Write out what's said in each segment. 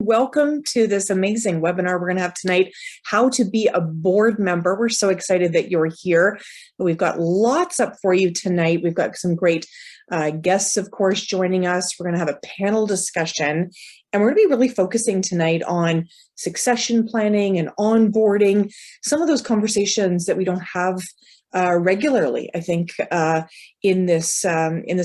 Welcome to this amazing webinar we're going to have tonight, how to be a board member. We're so excited that you're here. We've got lots up for you tonight. We've got some great guests, of course, joining us. We're going to have a panel discussion, and we're going to be really focusing tonight on succession planning and onboarding, some of those conversations that we don't have regularly, I think, in this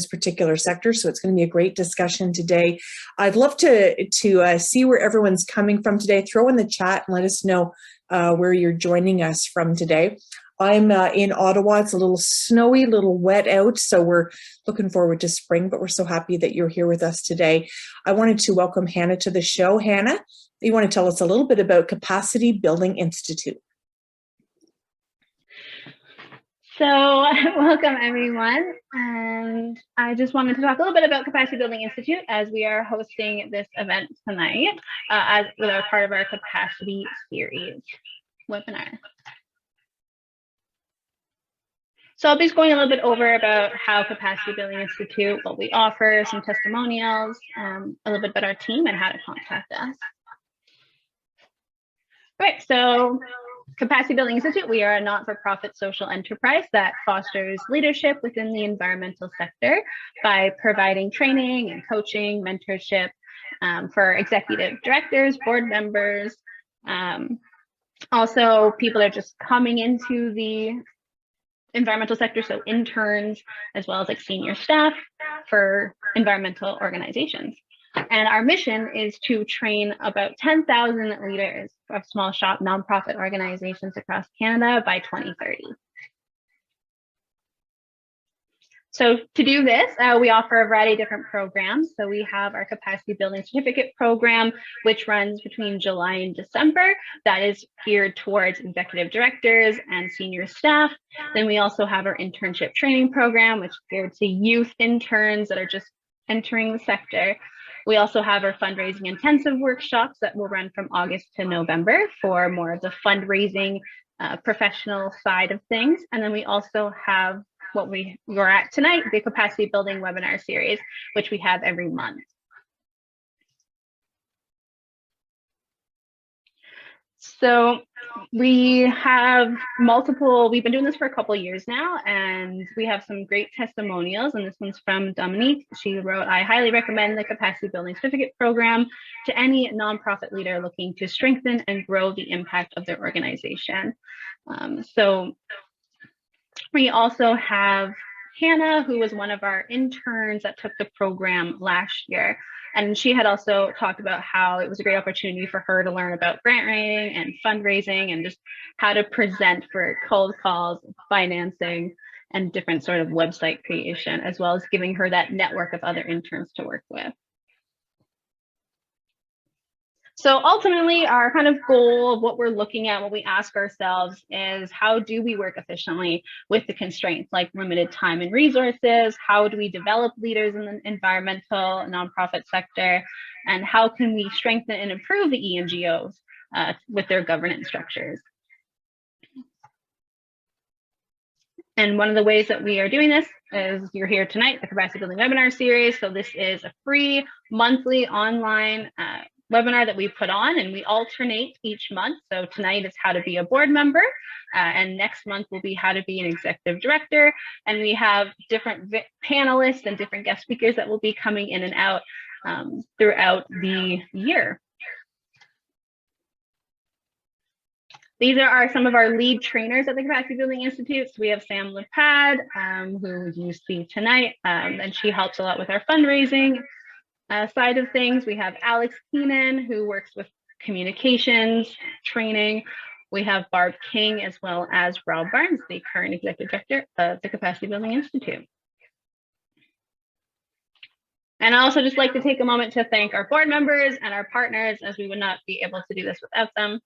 particular sector. So it's going to be a great discussion today. I'd love to see where everyone's coming from today. Throw in the chat and let us know where you're joining us from today. I'm in Ottawa. It's a little snowy, a little wet out, so we're looking forward to spring, but we're so happy that you're here with us today. I wanted to welcome Hannah to the show. Hannah, you want to tell us a little bit about Capacity Building Institute? So welcome everyone, and I just wanted to talk a little bit about Capacity Building Institute as we are hosting this event tonight as with our part of our Capacity Series webinar. So I'll be going a little bit over about how Capacity Building Institute, what we offer, some testimonials, a little bit about our team and how to contact us. All right, so Capacity Building Institute, we are a not-for-profit social enterprise that fosters leadership within the environmental sector by providing training and coaching, mentorship for executive directors, board members, also people that are just coming into the environmental sector, so interns, as well as like senior staff for environmental organizations. And our mission is to train about 10,000 leaders of small shop nonprofit organizations across Canada by 2030. So to do this, we offer a variety of different programs. So we have our Capacity Building Certificate program, which runs between July and December. That is geared towards executive directors and senior staff. Then we also have our internship training program, which is geared to youth interns that are just entering the sector. We also have our fundraising intensive workshops that will run from August to November for more of the fundraising professional side of things. And then we also have what we're at tonight, the Capacity Building Webinar Series, which we have every month. So we have we've been doing this for a couple of years now, and we have some great testimonials, and this one's from Dominique. She wrote, "I highly recommend the Capacity Building Certificate program to any nonprofit leader looking to strengthen and grow the impact of their organization." So we also have Hannah, who was one of our interns that took the program last year. And she had also talked about how it was a great opportunity for her to learn about grant writing and fundraising and just how to present for cold calls, financing, and different sort of website creation, as well as giving her that network of other interns to work with. So ultimately, our kind of goal of what we're looking at, what we ask ourselves is, how do we work efficiently with the constraints like limited time and resources? How do we develop leaders in the environmental nonprofit sector? And how can we strengthen and improve the ENGOs with their governance structures? And one of the ways that we are doing this is, you're here tonight, the Capacity Building Webinar Series. So this is a free monthly online webinar that we put on, and we alternate each month. So tonight is how to be a board member, and next month will be how to be an executive director. And we have different panelists and different guest speakers that will be coming in and out throughout the year. These are some of our lead trainers at the Capacity Building Institute. So we have Sam Laprade, who you see tonight, and she helps a lot with our fundraising side of things. We have Alex Keenan, who works with communications training. We have Barb King, as well as Robb, the current executive director of the Capacity Building Institute. And I also just like to take a moment to thank our board members and our partners, as we would not be able to do this without them.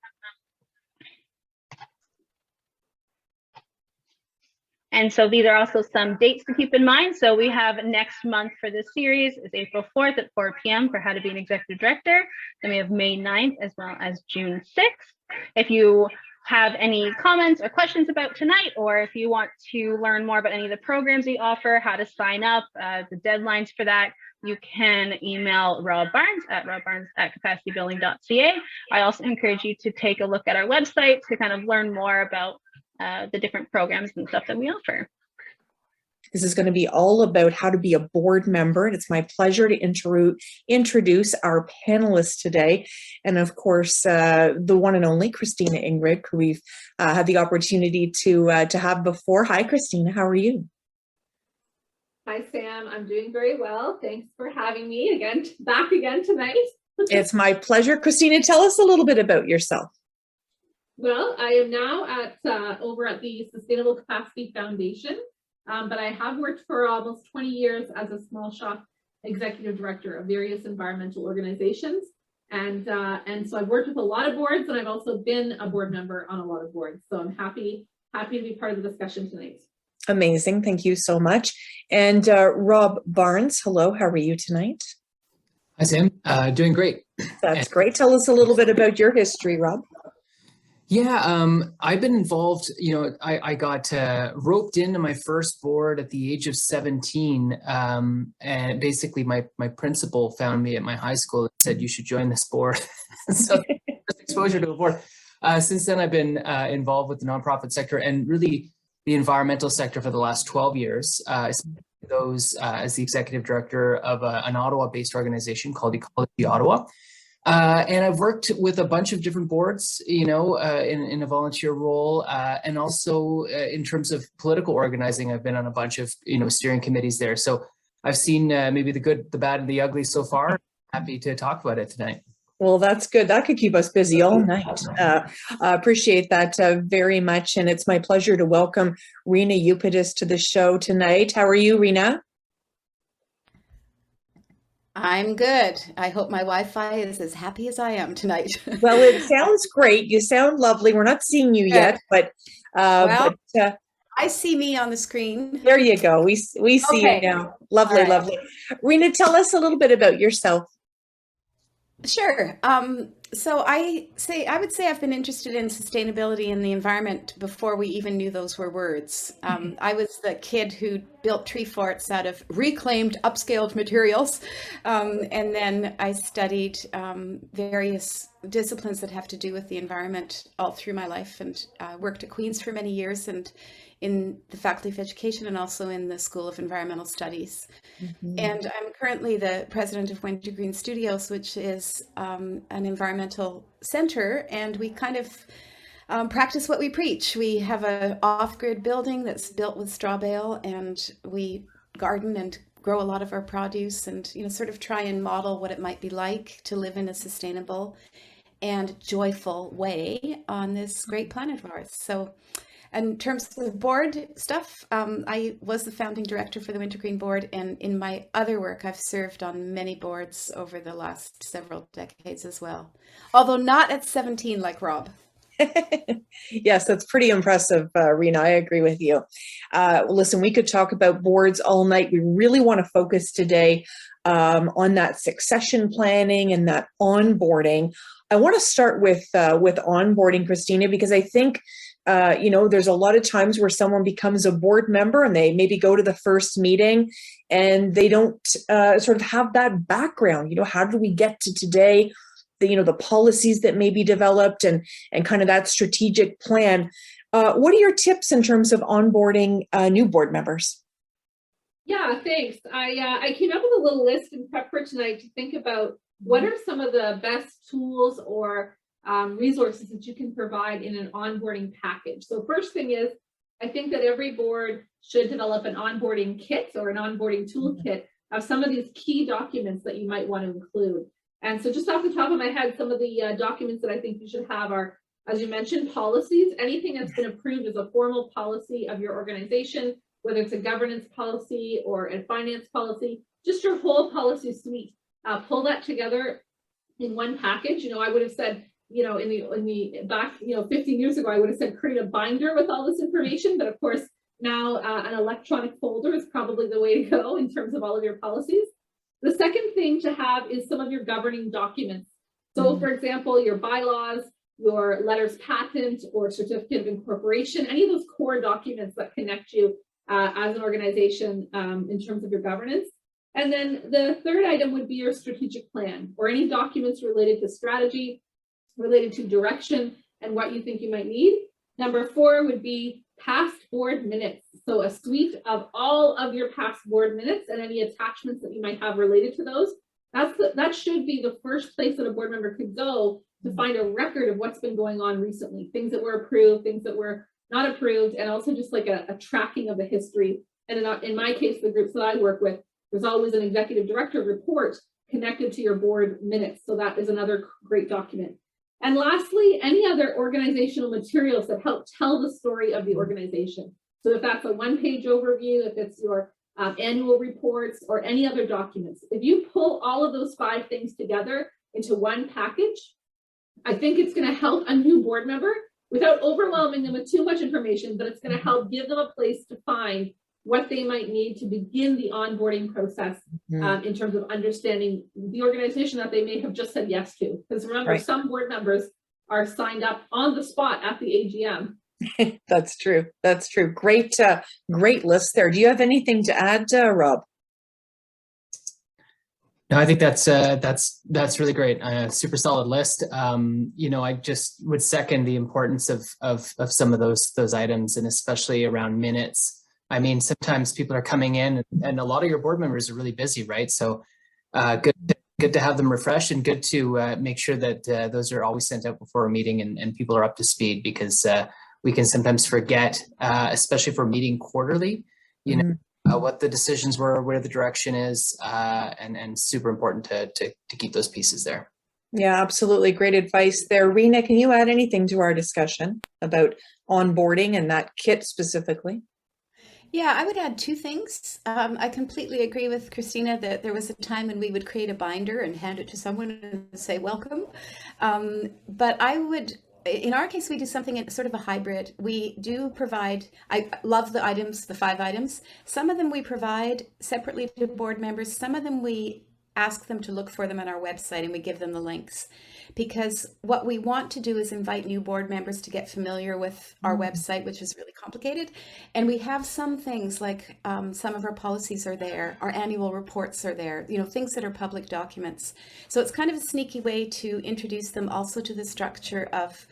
And so these are also some dates to keep in mind. So we have next month for this series is April 4th at 4 p.m. for how to be an executive director. Then we have May 9th as well as June 6th. If you have any comments or questions about tonight, or if you want to learn more about any of the programs we offer, how to sign up, the deadlines for that, you can email Robb Barnes at robbbarnes@capacitybuilding.ca. I also encourage you to take a look at our website to kind of learn more about the different programs and stuff that we offer. This is going to be all about how to be a board member, and it's my pleasure to introduce our panelists today. And of course, the one and only Kristina Inrig, who we've had the opportunity to have before. Hi, Kristina. How are you? Hi, Sam. I'm doing very well. Thanks for having me again, back again tonight. It's my pleasure. Kristina, tell us a little bit about yourself. Well, I am now over at the Sustainable Capacity Foundation. But I have worked for almost 20 years as a small shop executive director of various environmental organizations. And so I've worked with a lot of boards, and I've also been a board member on a lot of boards. So I'm happy to be part of the discussion tonight. Amazing. Thank you so much. And Robb Barnes, hello. How are you tonight? Hi, Sam. Doing great. That's great. Tell us a little bit about your history, Robb. Yeah, I've been involved, I got roped into my first board at the age of 17. And basically my principal found me at my high school and said, you should join this board. So exposure to a board. Since then, I've been involved with the nonprofit sector and really the environmental sector for the last 12 years. Those as the executive director of an Ottawa-based organization called Ecology Ottawa. And I've worked with a bunch of different boards, in a volunteer role, and also in terms of political organizing, I've been on a bunch of, steering committees there. So I've seen maybe the good, the bad, and the ugly so far. Happy to talk about it tonight. Well, that's good. That could keep us busy all night. I appreciate that very much. And it's my pleasure to welcome Rena Upitis to the show tonight. How are you, Rena? I'm good. I hope my Wi-Fi is as happy as I am tonight. Well, it sounds great. You sound lovely. We're not seeing you yet, but I see me on the screen. There you go. We see you now. Lovely, lovely. Rena, tell us a little bit about yourself. Sure. So I would say I've been interested in sustainability and the environment before we even knew those were words. I was the kid who built tree forts out of reclaimed, upscaled materials. And then I studied various disciplines that have to do with the environment all through my life, and worked at Queen's for many years and in the Faculty of Education and also in the School of Environmental Studies. Mm-hmm. And I'm currently the president of Wintergreen Studios, which is an environmental center, and we kind of practice what we preach. We have an off-grid building that's built with straw bale, and we garden and grow a lot of our produce and, sort of try and model what it might be like to live in a sustainable and joyful way on this great planet of ours. So in terms of board stuff, I was the founding director for the Wintergreen board, and in my other work, I've served on many boards over the last several decades as well, although not at 17 like Robb. Yes, that's pretty impressive, Rena. I agree with you. Listen, we could talk about boards all night. We really want to focus today on that succession planning and that onboarding. I want to start with onboarding, Kristina, because I think there's a lot of times where someone becomes a board member and they maybe go to the first meeting and they don't sort of have that background. How did we get to today? The policies that may be developed and kind of that strategic plan. What are your tips in terms of onboarding new board members? Yeah, thanks. I came up with a little list in prep for tonight to think about what are some of the best tools or resources that you can provide in an onboarding package. So first thing is, I think that every board should develop an onboarding kit or an onboarding toolkit of some of these key documents that you might want to include. And so just off the top of my head, some of the documents that I think you should have are, as you mentioned, policies. Anything that's been approved as a formal policy of your organization, whether it's a governance policy or a finance policy, just your whole policy suite. Pull that together in one package. I would have said, in the back, 15 years ago, I would have said create a binder with all this information. But of course, now an electronic folder is probably the way to go in terms of all of your policies. The second thing to have is some of your governing documents. So for example, your bylaws, your letters patent or certificate of incorporation, any of those core documents that connect you as an organization in terms of your governance. And then the third item would be your strategic plan, or any documents related to strategy, related to direction and what you think you might need. Number 4 would be past board minutes. So a suite of all of your past board minutes and any attachments that you might have related to those. That should be the first place that a board member could go to find a record of what's been going on recently, things that were approved, things that were not approved, and also just like a tracking of the history. And in my case, the groups that I work with, there's always an executive director report connected to your board minutes. So that is another great document. And lastly, any other organizational materials that help tell the story of the organization. So if that's a one-page overview, if it's your annual reports or any other documents, if you pull all of those 5 things together into one package, I think it's going to help a new board member without overwhelming them with too much information, but it's going to help give them a place to find what they might need to begin the onboarding process in terms of understanding the organization that they may have just said yes to. Because remember, some board members are signed up on the spot at the AGM. That's true. That's true. Great, great list there. Do you have anything to add, Rob? No, I think that's really great. Super solid list. I just would second the importance of some of those items, and especially around minutes. I mean, sometimes people are coming in, and a lot of your board members are really busy, right? So good to have them refreshed, and good to make sure that those are always sent out before a meeting and people are up to speed, because we can sometimes forget, especially if we're meeting quarterly, what the decisions were, where the direction is, and super important to keep those pieces there. Yeah, absolutely. Great advice there. Rena, can you add anything to our discussion about onboarding and that kit specifically? Yeah, I would add 2 things. I completely agree with Kristina that there was a time when we would create a binder and hand it to someone and say, welcome. But I would, in our case, we do something in sort of a hybrid. We do provide, I love the items, the 5 items. Some of them we provide separately to board members. Some of them we ask them to look for them on our website, and we give them the links. Because what we want to do is invite new board members to get familiar with our website, which is really complicated. And we have some things like some of our policies are there, our annual reports are there, things that are public documents. So it's kind of a sneaky way to introduce them also to the structure of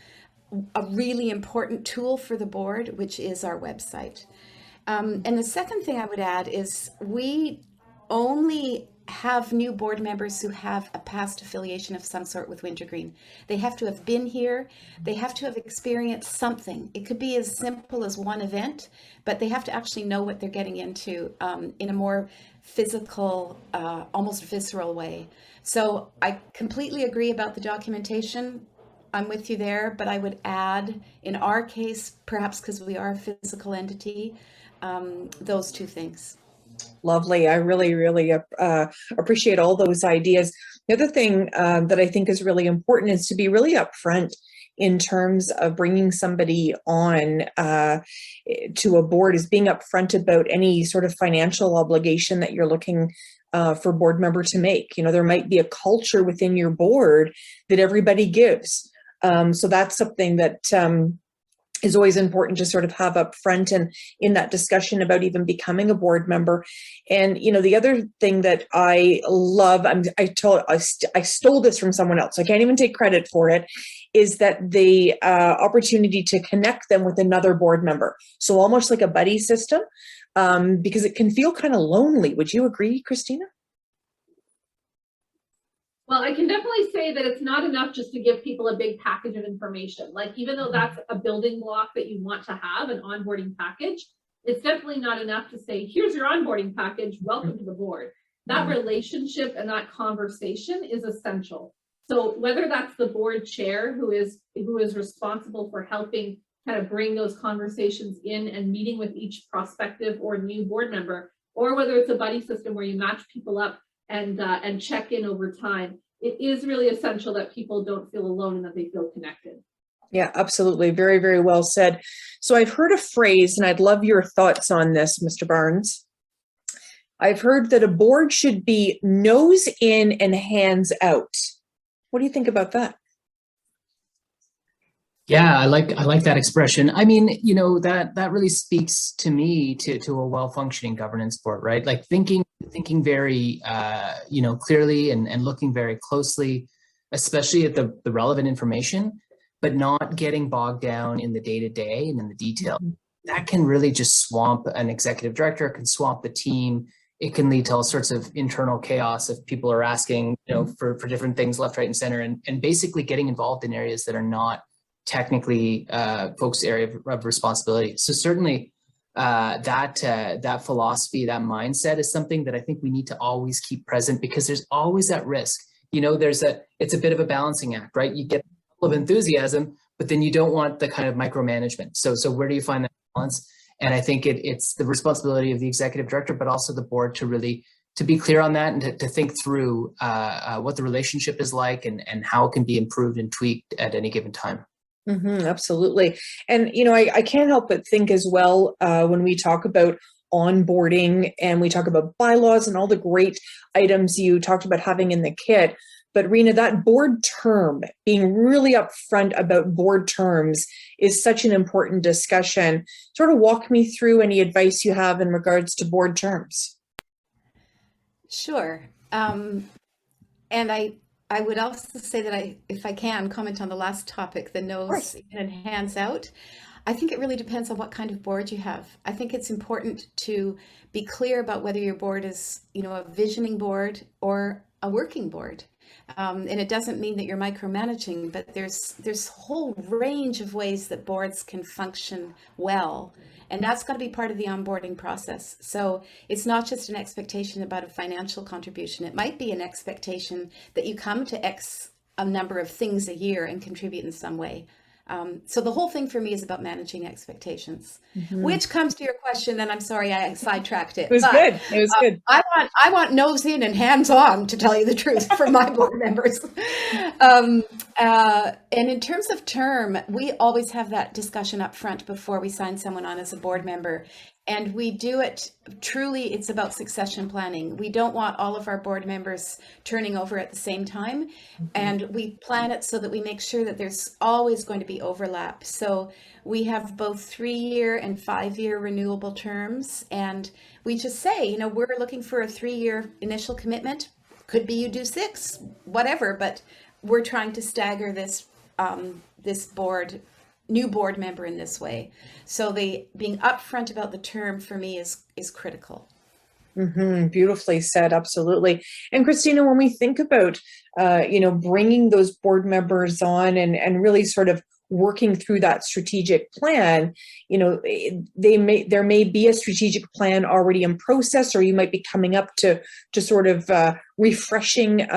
a really important tool for the board, which is our website. And the second thing I would add is we only have new board members who have a past affiliation of some sort with Wintergreen. They have to have been here. They have to have experienced something. It could be as simple as one event, but they have to actually know what they're getting into in a more physical, almost visceral way. So I completely agree about the documentation. I'm with you there, but I would add, in our case, perhaps because we are a physical entity, those 2 things. Lovely. I really, really appreciate all those ideas. The other thing that I think is really important is to be really upfront in terms of bringing somebody on to a board, is being upfront about any sort of financial obligation that you're looking for board member to make. There might be a culture within your board that everybody gives. So that's something that is always important to sort of have up front and in that discussion about even becoming a board member. And, the other thing that I love, I stole this from someone else, I can't even take credit for it, is that the opportunity to connect them with another board member. So almost like a buddy system, because it can feel kind of lonely. Would you agree, Kristina? Well, I can definitely say that it's not enough just to give people a big package of information. Like, even though that's a building block that you want to have, an onboarding package, it's definitely not enough to say, here's your onboarding package, welcome to the board. That relationship and that conversation is essential. So whether that's the board chair who is responsible for helping kind of bring those conversations in and meeting with each prospective or new board member, or whether it's a buddy system where you match people up and check in over time, it is really essential that people don't feel alone and that they feel connected. Yeah, absolutely. Very, very well said. So I've heard a phrase, and I'd love your thoughts on this, Mr. Barnes. I've heard that a board should be nose in and hands out. What do you think about that? Yeah, I like that expression. I mean, you know, that really speaks to me to a well-functioning governance board, right? Like thinking very you know, clearly and looking very closely, especially at the relevant information, but not getting bogged down in the day-to-day and in the detail. That can really just swamp an executive director, it can swamp the team. It can lead to all sorts of internal chaos if people are asking, you know, for different things left, right, and center, and basically getting involved in areas that are not technically folks' area of responsibility. So certainly that philosophy, that mindset is something that I think we need to always keep present, because there's always that risk. You know, it's a bit of a balancing act, right? You get a little of enthusiasm, but then you don't want the kind of micromanagement. So where do you find that balance? And I think it's the responsibility of the executive director, but also the board to really to be clear on that and to think through what the relationship is like and how it can be improved and tweaked at any given time. Absolutely. And, you know, I can't help but think as well, when we talk about onboarding and we talk about bylaws and all the great items you talked about having in the kit, but Rena, that board term, being really upfront about board terms is such an important discussion. Sort of walk me through any advice you have in regards to board terms. Sure. And I would also say that if I can, comment on the last topic, the nose in and hands out. I think it really depends on what kind of board you have. I think it's important to be clear about whether your board is, you know, a visioning board or a working board. And it doesn't mean that you're micromanaging, but there's a whole range of ways that boards can function well. And that's got to be part of the onboarding process. So it's not just an expectation about a financial contribution. It might be an expectation that you come to X a number of things a year and contribute in some way. So the whole thing for me is about managing expectations, which comes to your question. And I'm sorry, I sidetracked it. It was good. It was good. I want nose in and hands on, to tell you the truth, for my board members. And in terms of term, we always have that discussion up front before we sign someone on as a board member. And we do it truly, it's about succession planning. We don't want all of our board members turning over at the same time. And we plan it so that we make sure that there's always going to be overlap. So we have both 3-year and 5-year renewable terms. And we just say, you know, we're looking for a 3-year initial commitment. Could be you do 6, whatever, but we're trying to stagger this, new board member in this way. So being upfront about the term for me is critical. Beautifully said. Absolutely. And Kristina, when we think about, you know, bringing those board members on and really sort of working through that strategic plan, you know, there may be a strategic plan already in process, or you might be coming up to sort of refreshing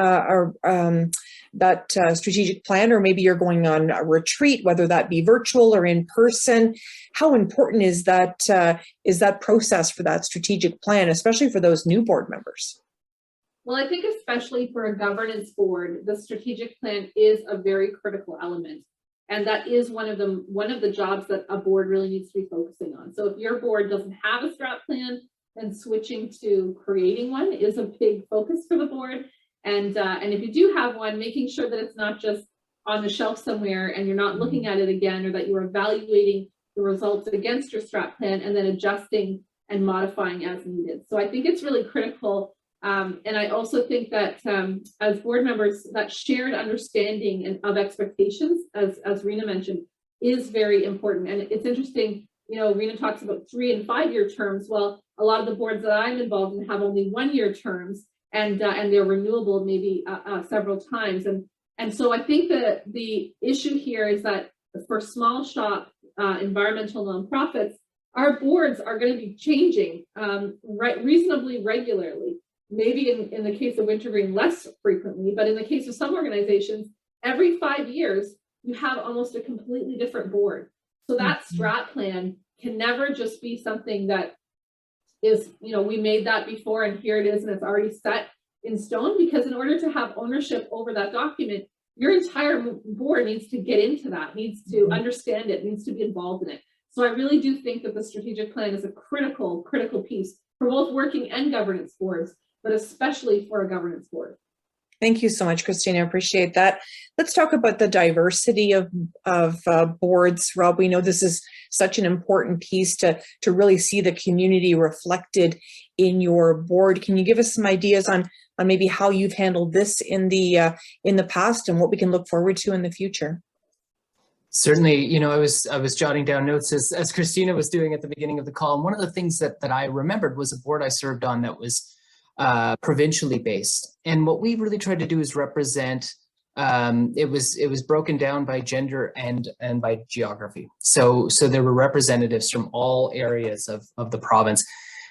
that strategic plan, or maybe you're going on a retreat, whether that be virtual or in person. How important is that process for that strategic plan, especially for those new board members? Well, I think especially for a governance board, the strategic plan is a very critical element. And that is one of the jobs that a board really needs to be focusing on. So if your board doesn't have a strat plan, then switching to creating one is a big focus for the board. And if you do have one, making sure that it's not just on the shelf somewhere and you're not looking at it again, or that you're evaluating the results against your strat plan and then adjusting and modifying as needed. So I think it's really critical. And I also think that as board members, that shared understanding of expectations, as Rena mentioned, is very important. And it's interesting, you know, Rena talks about 3- and 5-year terms. Well, a lot of the boards that I'm involved in have only 1-year terms, and they're renewable maybe several times. And so I think that the issue here is that for small shop environmental nonprofits, our boards are going to be changing reasonably regularly. Maybe in the case of Wintergreen less frequently, but in the case of some organizations, every 5 years, you have almost a completely different board. So that strat plan can never just be something that is, you know, we made that before and here it is and it's already set in stone, because in order to have ownership over that document, your entire board needs to get into that, needs to understand it, needs to be involved in it. So I really do think that the strategic plan is a critical piece for both working and governance boards, but especially for a governance board. Thank you so much, Kristina. I appreciate that. Let's talk about the diversity of boards. Robb, we know this is such an important piece to really see the community reflected in your board. Can you give us some ideas on maybe how you've handled this in the past and what we can look forward to in the future? Certainly, I was jotting down notes as Kristina was doing at the beginning of the call. And one of the things that I remembered was a board I served on that was provincially based. And what we really tried to do is represent, it was broken down by gender and by geography. So there were representatives from all areas of the province.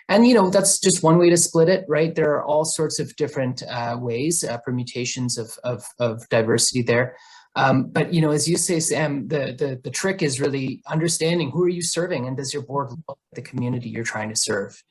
And, that's just one way to split it, right? There are all sorts of different ways, permutations of diversity there. But, as you say, Sam, the trick is really understanding who are you serving, and does your board look at the community you're trying to serve?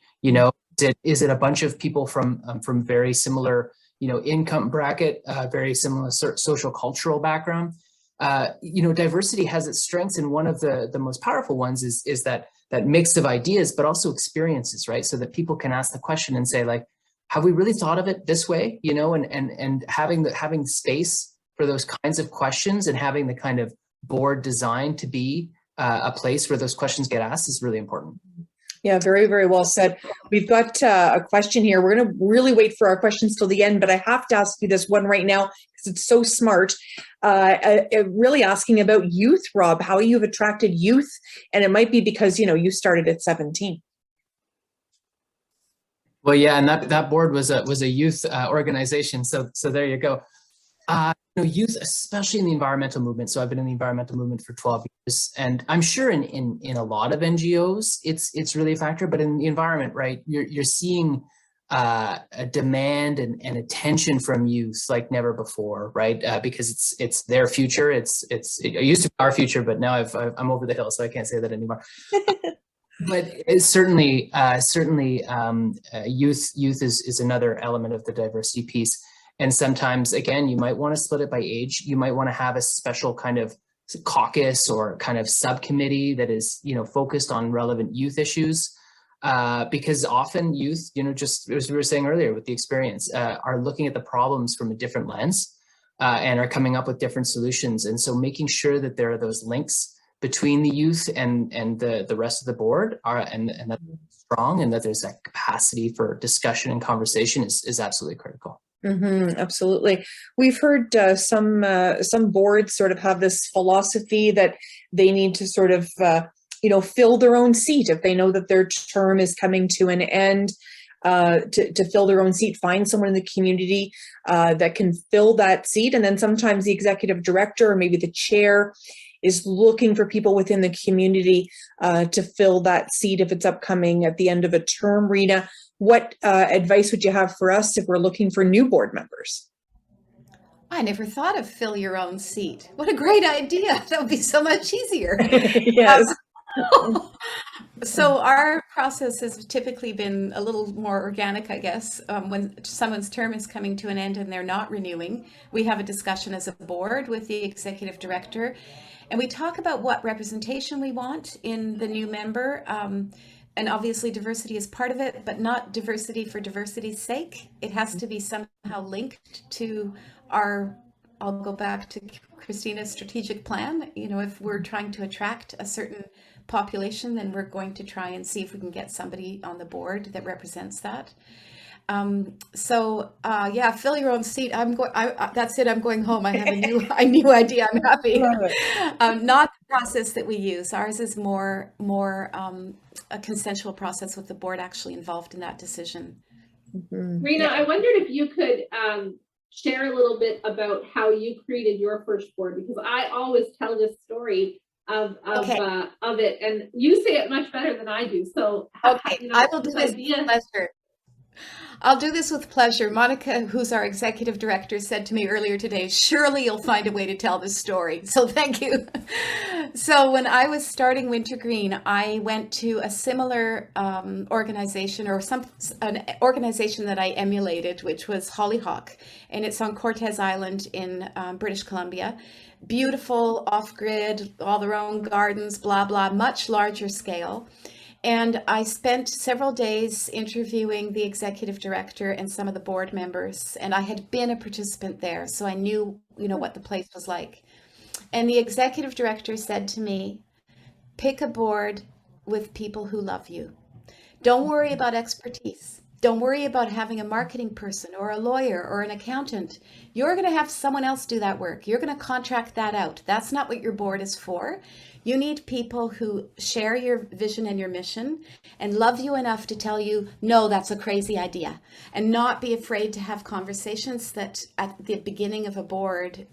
Is it a bunch of people from very similar, income bracket, very similar social cultural background? Diversity has its strengths, and one of the most powerful ones is that mix of ideas, but also experiences, right? So that people can ask the question and say, like, have we really thought of it this way? And having space for those kinds of questions and having the kind of board designed to be a place where those questions get asked is really important. Yeah, very, very well said. We've got a question here. We're going to really wait for our questions till the end, but I have to ask you this one right now because it's so smart. Really asking about youth, Robb, how you've attracted youth, and it might be because, you started at 17. Well, yeah, and that board was a youth organization. So there you go. Youth, especially in the environmental movement. So I've been in the environmental movement for 12 years, and I'm sure in a lot of NGOs, it's really a factor. But in the environment, right, you're seeing a demand and attention from youth like never before, right? Because it's their future. It used to be our future, but now I'm over the hill, so I can't say that anymore. But it's certainly youth is another element of the diversity piece. And sometimes, again, you might want to split it by age. You might want to have a special kind of caucus or kind of subcommittee that is, focused on relevant youth issues. Because often youth, just as we were saying earlier with the experience, are looking at the problems from a different lens and are coming up with different solutions. And so making sure that there are those links between the youth and the rest of the board and that they're strong and that there's that capacity for discussion and conversation is absolutely critical. Mm-hmm, absolutely. We've heard some boards sort of have this philosophy that they need to sort of, fill their own seat if they know that their term is coming to an end. To fill their own seat, find someone in the community that can fill that seat, and then sometimes the executive director or maybe the chair is looking for people within the community to fill that seat if it's upcoming at the end of a term. Rena, what advice would you have for us if we're looking for new board members? I never thought of fill your own seat. What a great idea. That would be so much easier. Yes. So our process has typically been a little more organic, I guess. When someone's term is coming to an end and they're not renewing, we have a discussion as a board with the executive director, and we talk about what representation we want in the new member. And obviously diversity is part of it, but not diversity for diversity's sake. It has to be somehow linked to I'll go back to Kristina's strategic plan. If we're trying to attract a certain population, then we're going to try and see if we can get somebody on the board that represents that. Fill your own seat. That's it. I'm going home. I have a new idea. I'm happy. Not the process that we use. Ours is more a consensual process with the board actually involved in that decision. Mm-hmm. Rena, I wondered if you could share a little bit about how you created your first board, because I always tell this story of it, and you say it much better than I do. So I will do this with pleasure. I'll do this with pleasure. Monica, who's our executive director, said to me earlier today, surely you'll find a way to tell this story. So thank you. So when I was starting Wintergreen, I went to a similar organization, or an organization that I emulated, which was Hollyhock, and it's on Cortes Island in British Columbia. Beautiful, off-grid, all their own gardens, blah, blah, much larger scale. And I spent several days interviewing the executive director and some of the board members, and I had been a participant there, so I knew, what the place was like. And the executive director said to me, pick a board with people who love you. Don't worry about expertise. Don't worry about having a marketing person or a lawyer or an accountant. You're going to have someone else do that work. You're going to contract that out. That's not what your board is for. You need people who share your vision and your mission and love you enough to tell you, no, that's a crazy idea, and not be afraid to have conversations that at the beginning of a board,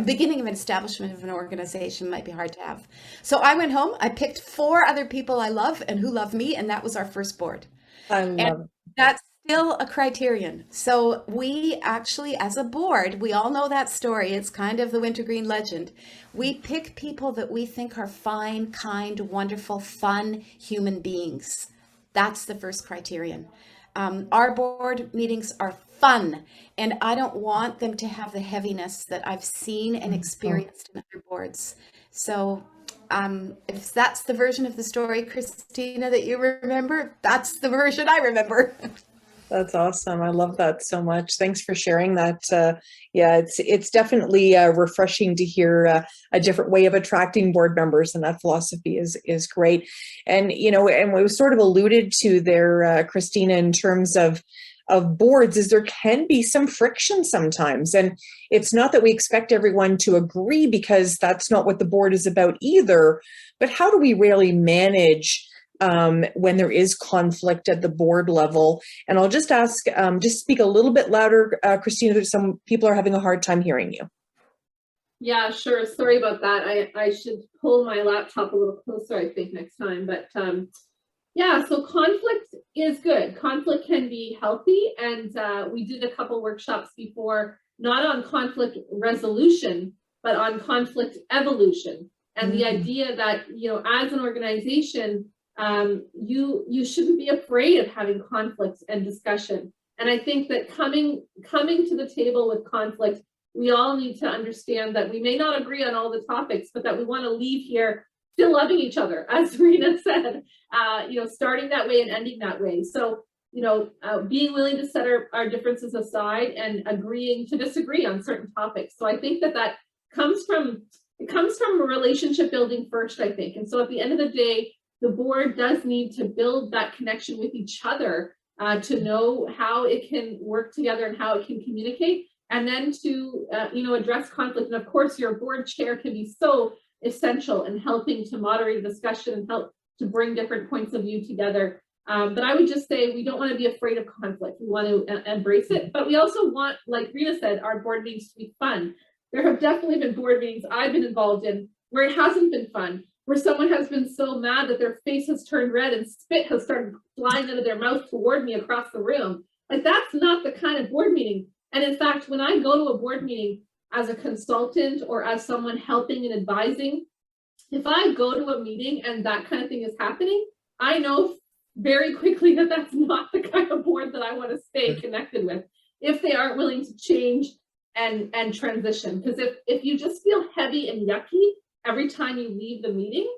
beginning of an establishment of an organization might be hard to have. So I went home, I picked 4 other people I love and who love me, and that was our first board. I love it. That's still a criterion. So we actually, as a board, we all know that story. It's kind of the Wintergreen legend. We pick people that we think are fine, kind, wonderful, fun human beings. That's the first criterion. Our board meetings are fun, and I don't want them to have the heaviness that I've seen and experienced in other boards. So if that's the version of the story, Kristina, that you remember, that's the version I remember. That's awesome. I love that so much. Thanks for sharing that. Yeah, it's definitely refreshing to hear a different way of attracting board members, and that philosophy is great. And and we sort of alluded to there, Kristina, in terms of boards, is there can be some friction sometimes, and it's not that we expect everyone to agree, because that's not what the board is about either. But how do we really manage when there is conflict at the board level? And I'll just ask, just speak a little bit louder, Kristina, that some people are having a hard time hearing you. Yeah, sure. Sorry about that. I should pull my laptop a little closer, I think, next time. But yeah, so conflict is good. Conflict can be healthy. And we did a couple workshops before, not on conflict resolution, but on conflict evolution. And the idea that, as an organization, you shouldn't be afraid of having conflicts and discussion. And I think that coming to the table with conflict, we all need to understand that we may not agree on all the topics, but that we want to leave here still loving each other, as Rena said, starting that way and ending that way. So, being willing to set our differences aside and agreeing to disagree on certain topics. So I think that comes from relationship building first, I think. And so at the end of the day, the board does need to build that connection with each other to know how it can work together and how it can communicate, and then to address conflict. And of course, your board chair can be so essential in helping to moderate a discussion and help to bring different points of view together. But I would just say we don't want to be afraid of conflict. We want to embrace it, but we also want, like Rena said, our board meetings to be fun. There have definitely been board meetings I've been involved in where it hasn't been fun, where someone has been so mad that their face has turned red and spit has started flying out of their mouth toward me across the room. Like, that's not the kind of board meeting. And in fact, when I go to a board meeting as a consultant or as someone helping and advising, if I go to a meeting and that kind of thing is happening, I know very quickly that that's not the kind of board that I want to stay connected with, if they aren't willing to change and transition. Because if you just feel heavy and yucky every time you leave the meeting,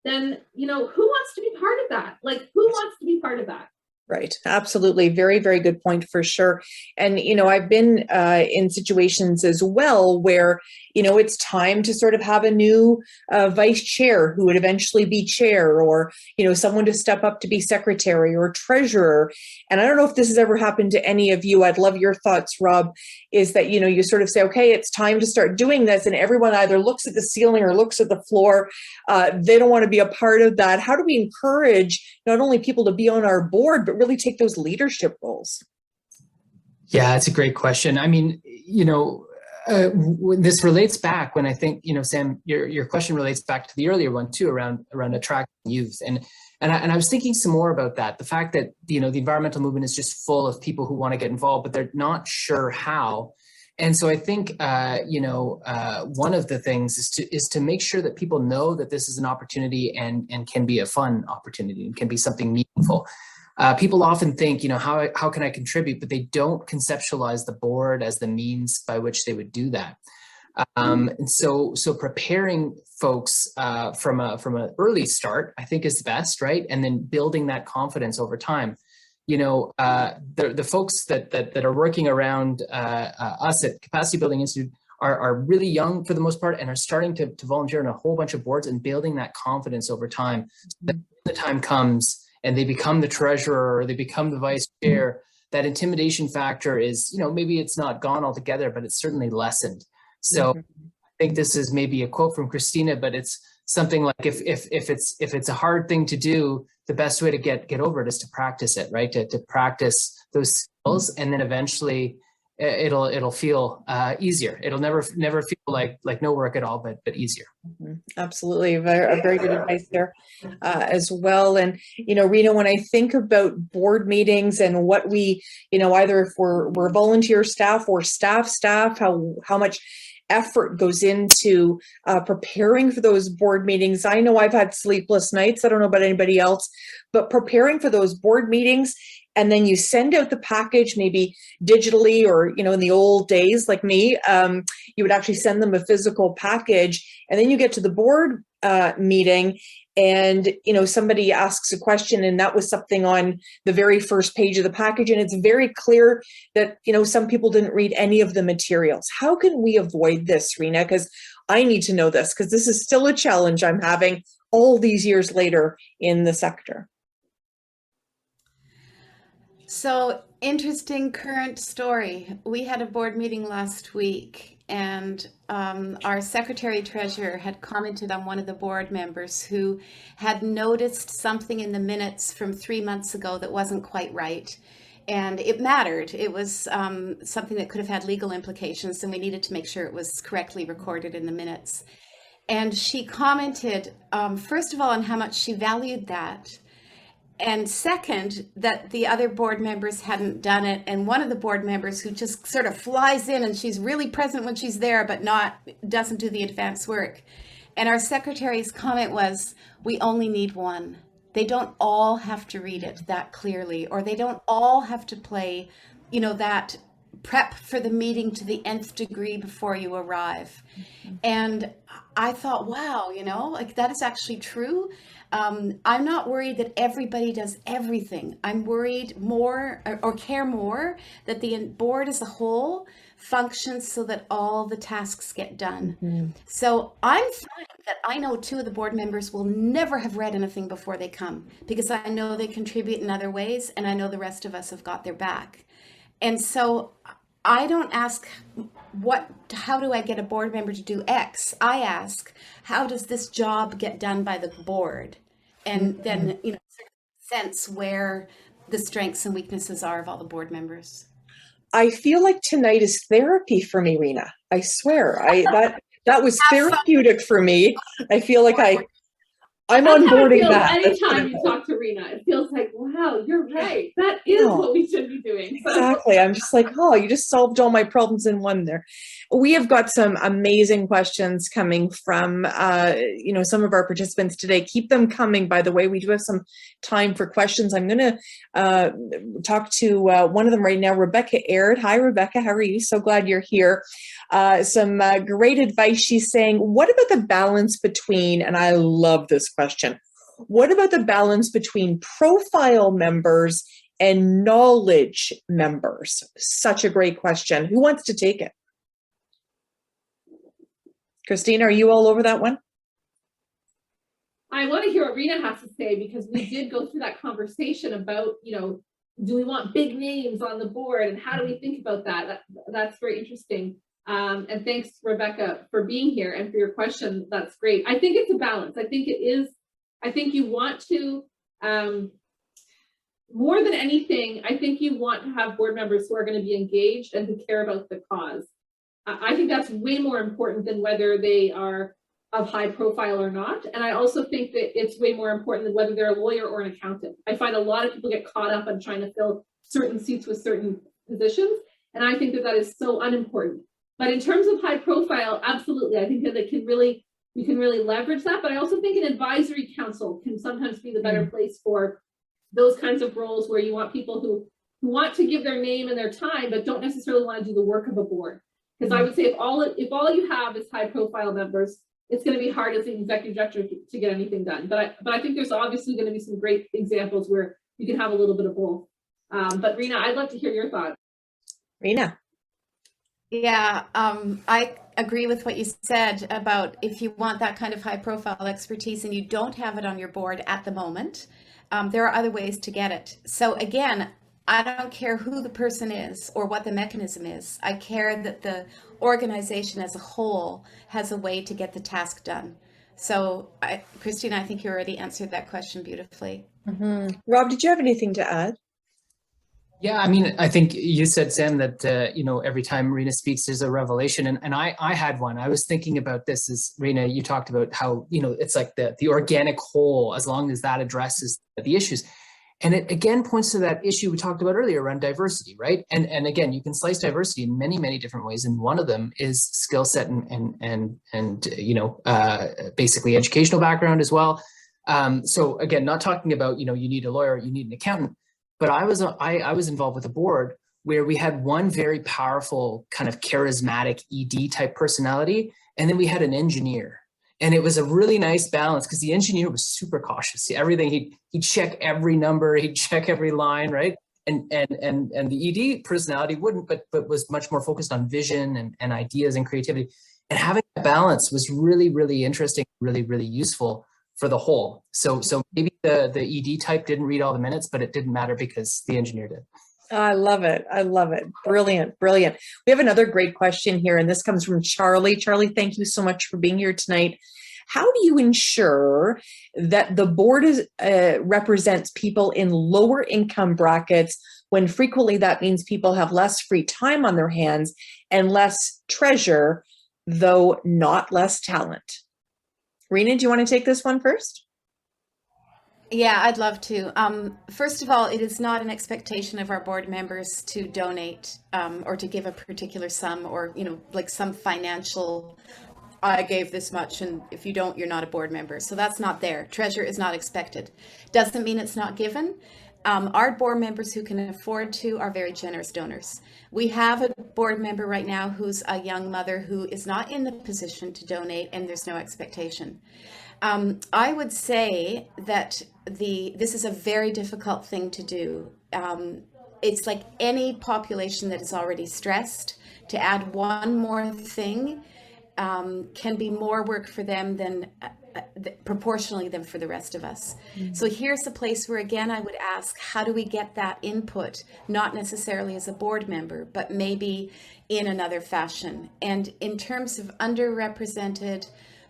then, who wants to be part of that? Like, who wants to be part of that? Right. Absolutely. Very, very good point for sure. And, I've been in situations as well where, it's time to sort of have a new vice chair who would eventually be chair, or, someone to step up to be secretary or treasurer. And I don't know if this has ever happened to any of you. I'd love your thoughts, Rob, is that, you sort of say, okay, it's time to start doing this. And everyone either looks at the ceiling or looks at the floor. They don't want to be a part of that. How do we encourage not only people to be on our board, but really take those leadership roles? Yeah, that's a great question. I mean, this relates back when I think, Sam, your question relates back to the earlier one too, around attracting youth. And I was thinking some more about that. The fact that, the environmental movement is just full of people who want to get involved, but they're not sure how. And so I think, one of the things is to make sure that people know that this is an opportunity and can be a fun opportunity and can be something meaningful. People often think, how can I contribute? But they don't conceptualize the board as the means by which they would do that. And so preparing folks from an early start, I think, is the best, right? And then building that confidence over time. You know, the folks that are working around us at Capacity Building Institute are really young for the most part and are starting to volunteer on a whole bunch of boards and building that confidence over time. So that when the time comes and they become the treasurer or they become the vice chair, that intimidation factor is, you know, maybe it's not gone altogether, but it's certainly lessened. So I think this is maybe a quote from Kristina, but it's something like if it's a hard thing to do, the best way to get over it is to practice it, right? To practice those skills, and then eventually it'll feel easier. It'll never feel like no work at all, but easier. Absolutely, very good advice there as well. And you know, Rena, when I think about board meetings and what we, you know, either if we're volunteer staff or staff, how much effort goes into preparing for those board meetings. I know I've had sleepless nights. I don't know about anybody else, but preparing for those board meetings, and then you send out the package maybe digitally, or, you know, in the old days like me, you would actually send them a physical package, and then you get to the board meeting and, you know, somebody asks a question and that was something on the very first page of the package. And it's very clear that, you know, some people didn't read any of the materials. How can we avoid this, Rena? Because I need to know this, because this is still a challenge I'm having all these years later in the sector. So, interesting current story. We had a board meeting last week, and our secretary treasurer had commented on one of the board members who had noticed something in the minutes from 3 months ago that wasn't quite right. And it mattered. It was something that could have had legal implications, and we needed to make sure it was correctly recorded in the minutes. And she commented, first of all, on how much she valued that. And second, that the other board members hadn't done it. And one of the board members, who just sort of flies in and she's really present when she's there, but doesn't do the advanced work. And our secretary's comment was, we only need one. They don't all have to read it that clearly, or they don't all have to play, you know, that prep for the meeting to the nth degree before you arrive. And I thought, wow, you know, like that is actually true. I'm not worried that everybody does everything. I'm worried more, or care more, that the board as a whole functions so that all the tasks get done. So I'm fine that I know 2 of the board members will never have read anything before they come, because I know they contribute in other ways, and I know the rest of us have got their back. And so I don't ask how do I get a board member to do X? I ask, how does this job get done by the board? And then, you know, sense where the strengths and weaknesses are of all the board members. I feel like tonight is therapy for me, Rena. I swear, that was therapeutic for me. I feel like I'm onboarding that. Anytime you talk to Rena, it feels like, wow, you're right. That is what we should be doing. Exactly. I'm just like, oh, you just solved all my problems in one there. We have got some amazing questions coming from, you know, some of our participants today. Keep them coming, by the way. We do have some time for questions. I'm going to talk to one of them right now, Rebecca Aird. Hi, Rebecca. How are you? So glad you're here. Some great advice. She's saying, what about the balance between, and I love this question, what about the balance between profile members and knowledge members? Such a great question. Who wants to take it? Kristina, are you all over that one? I want to hear what Rena has to say, because we did go through that conversation about, you know, do we want big names on the board, and how do we think about that? That's very interesting. And thanks, Rebecca, for being here and for your question. That's great. I think it's a balance. I think it is. I think you want to, more than anything, I think you want to have board members who are going to be engaged and who care about the cause. I think that's way more important than whether they are of high profile or not. And I also think that it's way more important than whether they're a lawyer or an accountant. I find a lot of people get caught up on trying to fill certain seats with certain positions. And I think that that is so unimportant. But in terms of high profile, absolutely. I think that we can really leverage that. But I also think an advisory council can sometimes be the better place for those kinds of roles, where you want people who want to give their name and their time, but don't necessarily want to do the work of a board. Because I would say if all you have is high profile members, it's going to be hard as an executive director to get anything done. But I think there's obviously going to be some great examples where you can have a little bit of both. But Rena, I'd love to hear your thoughts. Rena. Yeah, I agree with what you said about if you want that kind of high profile expertise and you don't have it on your board at the moment, there are other ways to get it. So again, I don't care who the person is or what the mechanism is. I care that the organization as a whole has a way to get the task done. So Kristina, I think you already answered that question beautifully. Mm-hmm. Rob, did you have anything to add? Yeah, I mean, I think you said, Sam, that, you know, every time Rena speaks, there's a revelation. And I had one. I was thinking about this as Rena, you talked about how, you know, it's like the organic whole, as long as that addresses the issues. And it again points to that issue we talked about earlier around diversity, right? And again, you can slice diversity in many, many different ways. And one of them is skill set and you know, basically educational background as well. So again, not talking about, you know, you need a lawyer, you need an accountant. But I was involved with a board where we had one very powerful kind of charismatic ED type personality, and then we had an engineer. And it was a really nice balance because the engineer was super cautious. Everything, he'd check every number, he'd check every line, right? And the ED personality wouldn't, but was much more focused on vision and ideas and creativity. And having that balance was really, really interesting, really, really useful for the whole. So maybe the ED type didn't read all the minutes, but it didn't matter because the engineer did. I love it. I love it. Brilliant. Brilliant. We have another great question here, and this comes from Charlie. Charlie, thank you so much for being here tonight. How do you ensure that the board represents people in lower income brackets when frequently that means people have less free time on their hands and less treasure, though not less talent? Rena, do you want to take this one first? Yeah, I'd love to. First of all, it is not an expectation of our board members to donate or to give a particular sum or, you know, like some financial, I gave this much, and if you don't, you're not a board member. So that's not there. Treasure is not expected. Doesn't mean it's not given. Our board members who can afford to are very generous donors. We have a board member right now who's a young mother who is not in the position to donate, and there's no expectation. I would say that this is a very difficult thing to do. It's like any population that is already stressed. To add one more thing can be more work for them than proportionally than for the rest of us. Mm-hmm. So here's a place where, again, I would ask, how do we get that input, not necessarily as a board member, but maybe in another fashion? And in terms of underrepresented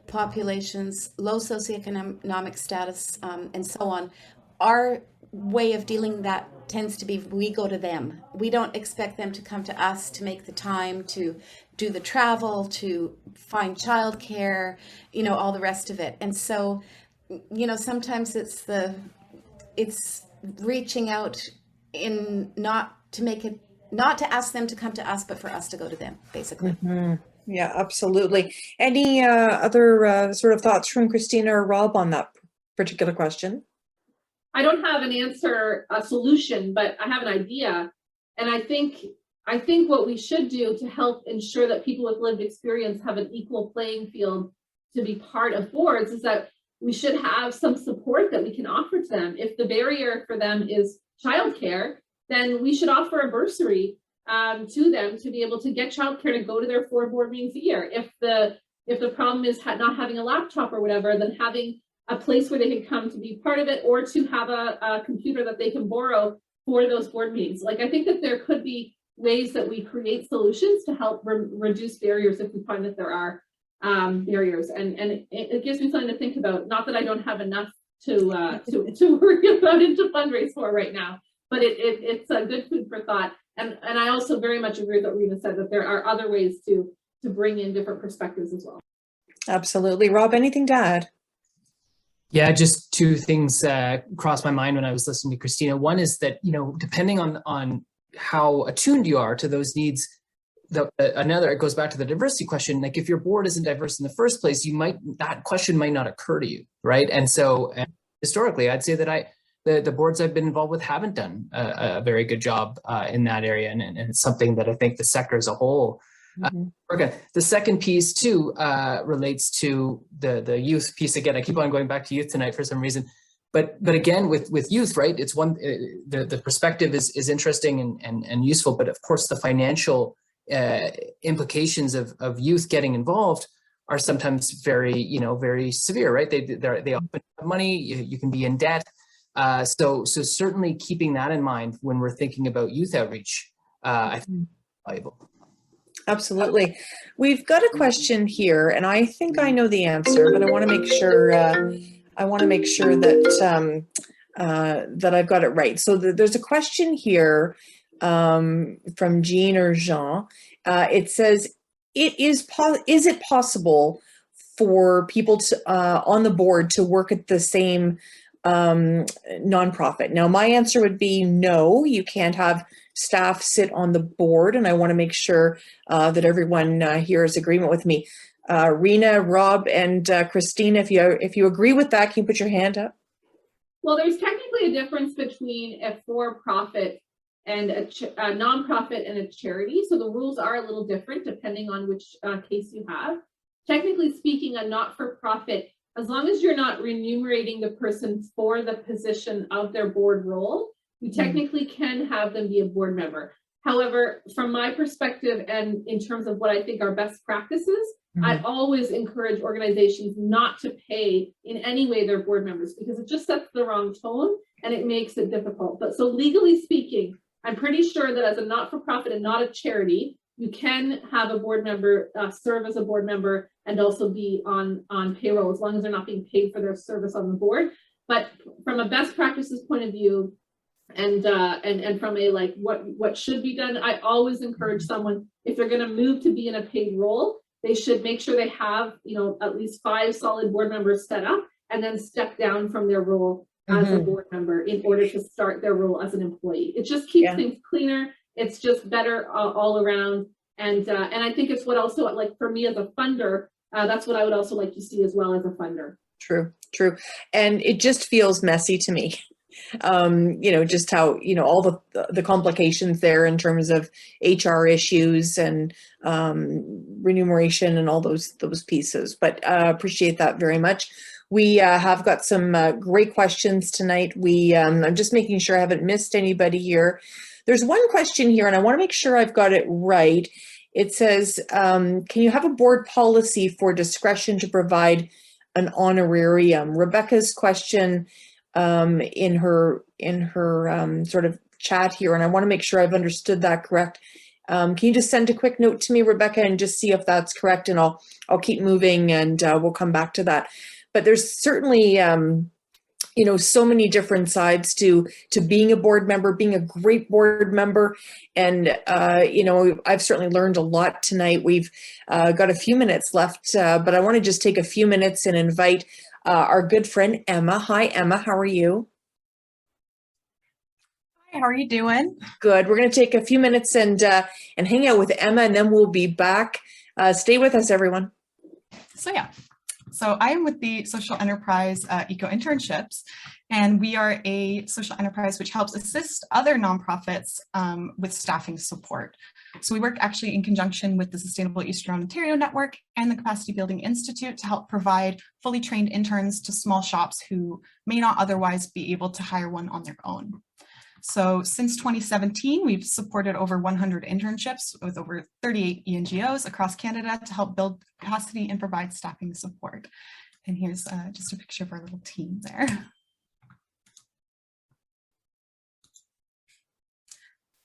populations, low socioeconomic status, and so on, our way of dealing that tends to be we go to them. We don't expect them to come to us to make the time to do the travel, to find childcare, you know, all the rest of it. And so, you know, sometimes it's reaching out in not to ask them to come to us, but for us to go to them, basically. Mm-hmm. Yeah, absolutely. Any other sort of thoughts from Kristina or Rob on that particular question? I don't have an answer, a solution, but I have an idea. And I think what we should do to help ensure that people with lived experience have an equal playing field to be part of boards is that we should have some support that we can offer to them. If the barrier for them is childcare, then we should offer a bursary to them to be able to get childcare to go to their 4 board meetings a year. If the problem is not having a laptop or whatever, then having a place where they can come to be part of it, or to have a computer that they can borrow for those board meetings. Like, I think that there could be ways that we create solutions to help reduce barriers if we find that there are barriers. And it gives me something to think about. Not that I don't have enough to worry about and to fundraise for right now, but it's a good food for thought. And I also very much agree with what Rena said, that there are other ways to bring in different perspectives as well. Absolutely. Rob, anything to add? Yeah, just 2 things crossed my mind when I was listening to Kristina. One is that, you know, depending on how attuned you are to those needs, another, it goes back to the diversity question. Like, if your board isn't diverse in the first place, that question might not occur to you, right? And so historically, I'd say that the boards I've been involved with haven't done a very good job in that area. And it's something that I think the sector as a whole Okay. The second piece too relates to the youth piece. Again, I keep on going back to youth tonight for some reason. But again, with youth, right? It's the perspective is interesting and useful, but of course the financial implications of youth getting involved are sometimes very severe, right? They often have money. You can be in debt. So certainly keeping that in mind when we're thinking about youth outreach, I think valuable. Absolutely. We've got a question here, and I think I know the answer, but I want to make sure. That that I've got it right. So there's a question here from Jean or Jean. It says, is it possible for people to on the board to work at the same nonprofit? Now, my answer would be no. You can't have staff sit on the board, and I want to make sure that everyone here is agreement with me. Rena, Robb, and Kristina, if you agree with that, can you put your hand up? Well, there's technically a difference between a for-profit and a nonprofit and a charity. So the rules are a little different depending on which case you have. Technically speaking, a not-for-profit, as long as you're not remunerating the person for the position of their board role, you technically can have them be a board member. However, from my perspective and in terms of what I think are best practices, I always encourage organizations not to pay in any way their board members, because it just sets the wrong tone and it makes it difficult. But so legally speaking, I'm pretty sure that as a not-for-profit and not a charity, you can have a board member serve as a board member and also be on payroll, as long as they're not being paid for their service on the board. But from a best practices point of view, and from a like what should be done, I always encourage someone, if they're going to move to be in a paid role, they should make sure they have, at least 5 solid board members set up and then step down from their role as a board member in order to start their role as an employee. It just keeps things cleaner. It's just better all around. And I think it's what also, like for me as a funder, that's what I would also like to see as well as a funder. True. And it just feels messy to me. Just how, all the complications there in terms of HR issues and remuneration and all those pieces. But appreciate that very much. We have got some great questions tonight. I'm just making sure I haven't missed anybody here. There's one question here, and I want to make sure I've got it right. It says, can you have a board policy for discretion to provide an honorarium? Rebecca's question in her sort of chat here, and I want to make sure I've understood that correct. Can you just send a quick note to me, Rebecca, and just see if that's correct, and I'll keep moving, and we'll come back to that. But there's certainly so many different sides to being a board member, being a great board member, and I've certainly learned a lot tonight. We've got a few minutes left, but I want to just take a few minutes and invite our good friend Emma. Hi, Emma. How are you? Hi, how are you doing? Good. We're going to take a few minutes and hang out with Emma, and then we'll be back. Stay with us, everyone. So I am with the social enterprise Eco Internships, and we are a social enterprise which helps assist other nonprofits with staffing support. So we work actually in conjunction with the Sustainable Eastern Ontario Network and the Capacity Building Institute to help provide fully trained interns to small shops who may not otherwise be able to hire one on their own. So since 2017, we've supported over 100 internships with over 38 ENGOs across Canada to help build capacity and provide staffing support. And here's just a picture of our little team there.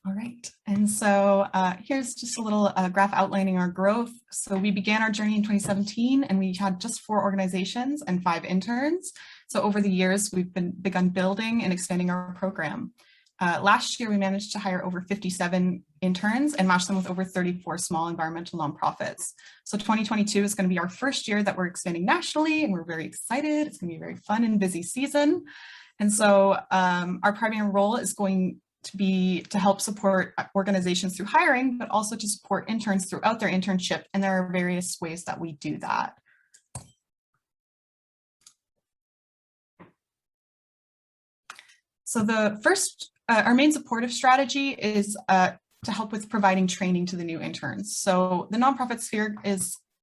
All right, and so here's just a little graph outlining our growth. So we began our journey in 2017, and we had just 4 organizations and 5 interns. So over the years, we've begun building and expanding our program. Last year, we managed to hire over 57 interns and match them with over 34 small environmental nonprofits. So 2022 is going to be our first year that we're expanding nationally, and we're very excited. It's going to be a very fun and busy season. And so our primary role is going to be to help support organizations through hiring, but also to support interns throughout their internship. And there are various ways that we do that. So the first, our main supportive strategy is to help with providing training to the new interns. So the nonprofit sphere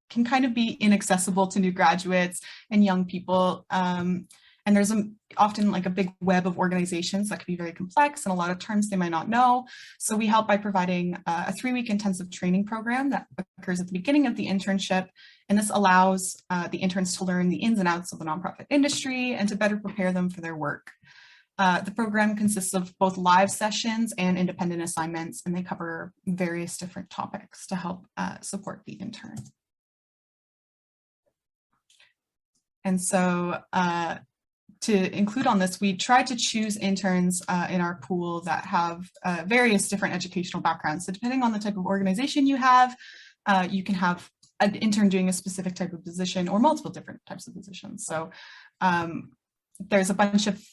can kind of be inaccessible to new graduates and young people. And there's often like a big web of organizations that can be very complex and a lot of terms they might not know. So we help by providing a 3-week intensive training program that occurs at the beginning of the internship. And this allows the interns to learn the ins and outs of the nonprofit industry and to better prepare them for their work. The program consists of both live sessions and independent assignments, and they cover various different topics to help support the intern. And so to include on this, we tried to choose interns in our pool that have various different educational backgrounds. So depending on the type of organization you can have an intern doing a specific type of position or multiple different types of positions. So there's a bunch of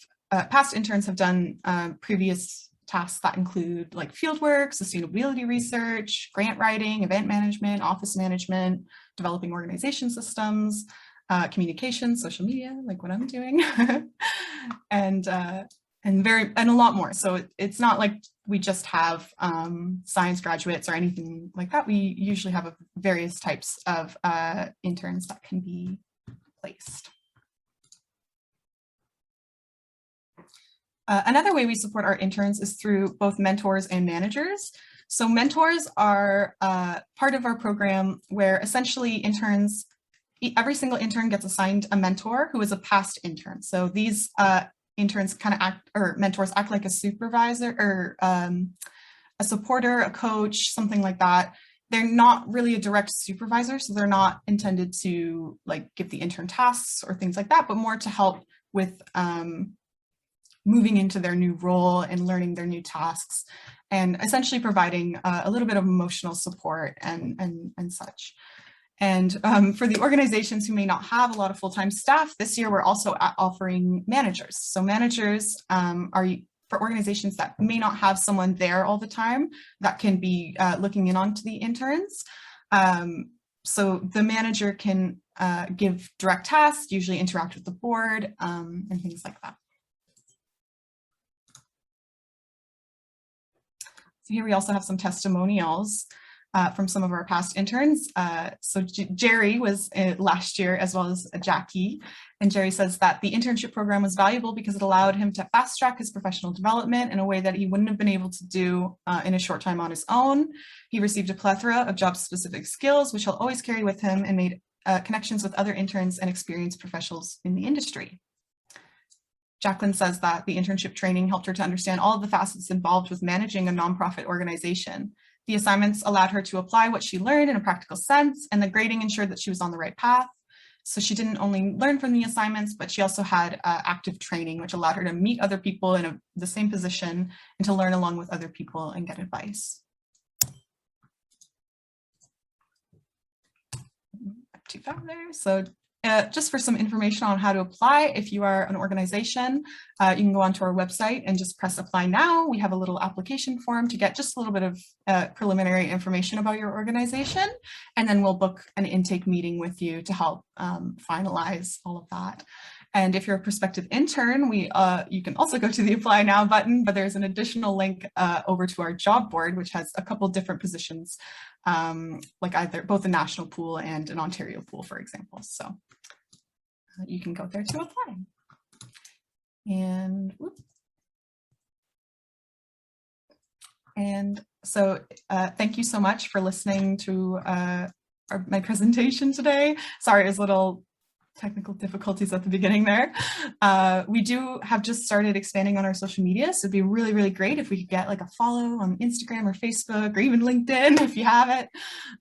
past interns have done previous tasks that include like fieldwork, sustainability research, grant writing, event management, office management, developing organization systems, communication, social media, like what I'm doing, and a lot more. So it's not like we just have science graduates or anything like that. We usually have various types of interns that can be placed. Another way we support our interns is through both mentors and managers. So mentors are part of our program where essentially every single intern gets assigned a mentor who is a past intern. So these interns mentors act like a supervisor or a supporter, a coach, something like that. They're not really a direct supervisor, so they're not intended to like give the intern tasks or things like that, but more to help with moving into their new role and learning their new tasks, and essentially providing a little bit of emotional support and such. And for the organizations who may not have a lot of full-time staff, this year we're also offering managers. So managers are for organizations that may not have someone there all the time that can be looking in onto the interns. So the manager can give direct tasks, usually interact with the board, and things like that. So here we also have some testimonials from some of our past interns. So Jerry was last year, as well as Jackie. And Jerry says that the internship program was valuable because it allowed him to fast track his professional development in a way that he wouldn't have been able to do in a short time on his own. He received a plethora of job-specific skills, which he'll always carry with him, and made connections with other interns and experienced professionals in the industry. Jacqueline says that the internship training helped her to understand all of the facets involved with managing a nonprofit organization. The assignments allowed her to apply what she learned in a practical sense, and the grading ensured that she was on the right path. So she didn't only learn from the assignments, but she also had active training, which allowed her to meet other people in the same position and to learn along with other people and get advice. Back too far there. So just for some information on how to apply, if you are an organization, you can go onto our website and just press apply now. We have a little application form to get just a little bit of preliminary information about your organization, and then we'll book an intake meeting with you to help finalize all of that. And if you're a prospective intern, you can also go to the apply now button, but there's an additional link over to our job board, which has a couple different positions, like either both a national pool and an Ontario pool, for example. So you can go there to apply. And so thank you so much for listening to my presentation today. Sorry, it was a little technical difficulties at the beginning there. We do have just started expanding on our social media, so it'd be really, really great if we could get like a follow on Instagram or Facebook or even LinkedIn if you have it.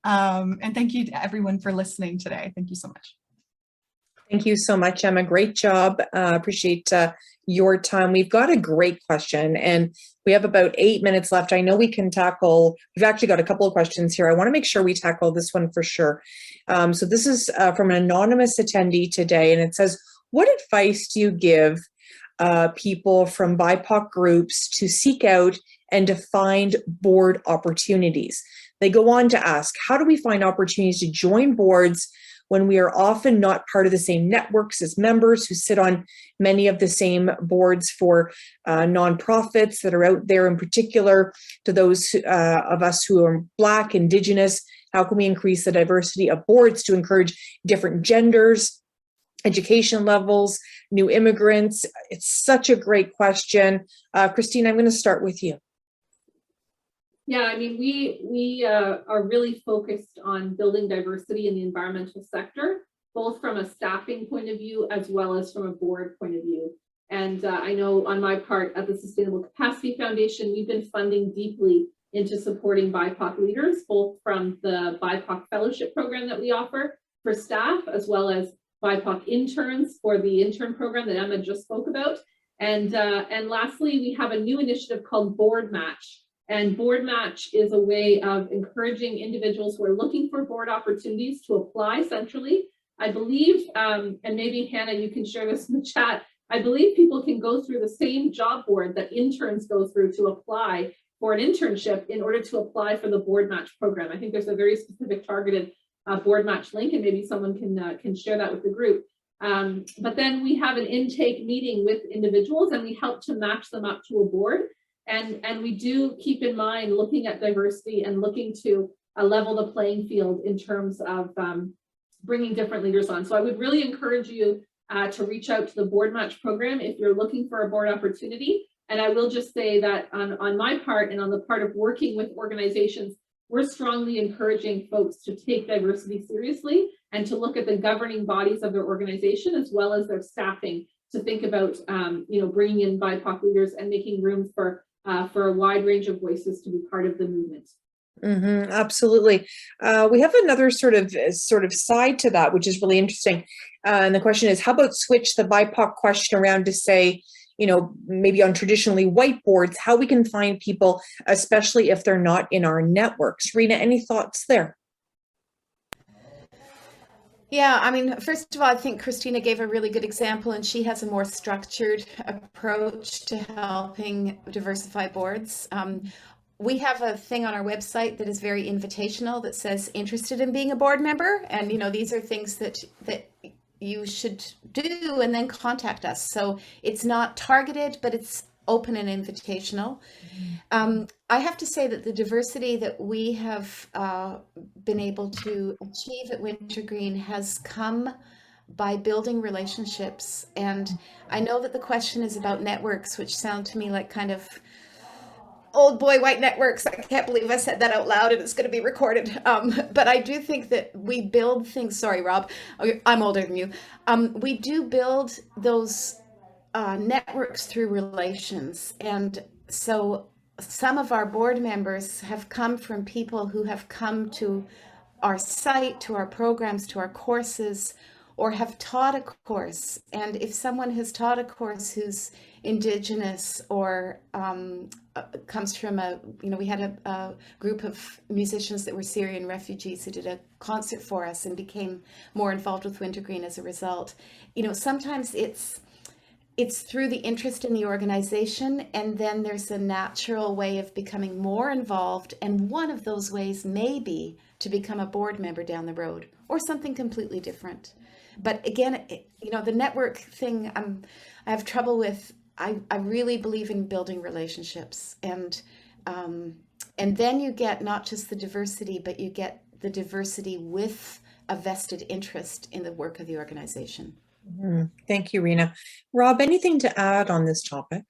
And thank you to everyone for listening today. Thank you so much. Thank you so much, Emma. Great job. Appreciate your time. We've got a great question, and we have about 8 minutes left. I know we can tackle, we've actually got a couple of questions here. I want to make sure we tackle this one for sure. So this is from an anonymous attendee today, and it says, what advice do you give people from BIPOC groups to seek out and to find board opportunities? They go on to ask, how do we find opportunities to join boards when we are often not part of the same networks as members who sit on many of the same boards for nonprofits that are out there, in particular to those of us who are Black, Indigenous? How can we increase the diversity of boards to encourage different genders, education levels, new immigrants? It's such a great question. Kristina, I'm going to start with you. Yeah, I mean, we are really focused on building diversity in the environmental sector, both from a staffing point of view as well as from a board point of view. And I know on my part at the Sustainable Capacity Foundation, we've been funding deeply into supporting BIPOC leaders, both from the BIPOC Fellowship Program that we offer for staff, as well as BIPOC interns for the intern program that Emma just spoke about. And lastly, we have a new initiative called Board Match. And Board Match is a way of encouraging individuals who are looking for board opportunities to apply centrally. I believe, and maybe Hannah, you can share this in the chat, I believe people can go through the same job board that interns go through to apply for an internship in order to apply for the Board Match program. I think there's a very specific targeted Board Match link, and maybe someone can share that with the group. But then we have an intake meeting with individuals and we help to match them up to a board. And we do keep in mind looking at diversity and looking to level the playing field in terms of bringing different leaders on. So I would really encourage you to reach out to the Board Match program if you're looking for a board opportunity. And I will just say that on my part and on the part of working with organizations, we're strongly encouraging folks to take diversity seriously and to look at the governing bodies of their organization as well as their staffing to think about bringing in BIPOC leaders and making room for a wide range of voices to be part of the movement. Mm-hmm, absolutely. We have another sort of side to that, which is really interesting. And the question is, how about switch the BIPOC question around to say, maybe on traditionally white boards, how we can find people, especially if they're not in our networks. Rena, any thoughts there? Yeah, I mean, first of all, I think Kristina gave a really good example, and she has a more structured approach to helping diversify boards. We have a thing on our website that is very invitational that says interested in being a board member. And, these are things that you should do and then contact us. So it's not targeted, but it's open and invitational. I have to say that the diversity that we have been able to achieve at Wintergreen has come by building relationships. And I know that the question is about networks, which sound to me like kind of old boy white networks. I can't believe I said that out loud and it's going to be recorded. But I do think that we build things. Sorry, Rob, I'm older than you. We do build those networks through relations. And so some of our board members have come from people who have come to our site, to our programs, to our courses, or have taught a course. And if someone has taught a course who's Indigenous or comes from we had a group of musicians that were Syrian refugees who did a concert for us and became more involved with Wintergreen as a result. Sometimes it's through the interest in the organization, and then there's a natural way of becoming more involved. And one of those ways may be to become a board member down the road or something completely different. But again, the network thing, I have trouble with. I really believe in building relationships, and then you get not just the diversity, but you get the diversity with a vested interest in the work of the organization. Thank you, Rena. Rob, anything to add on this topic?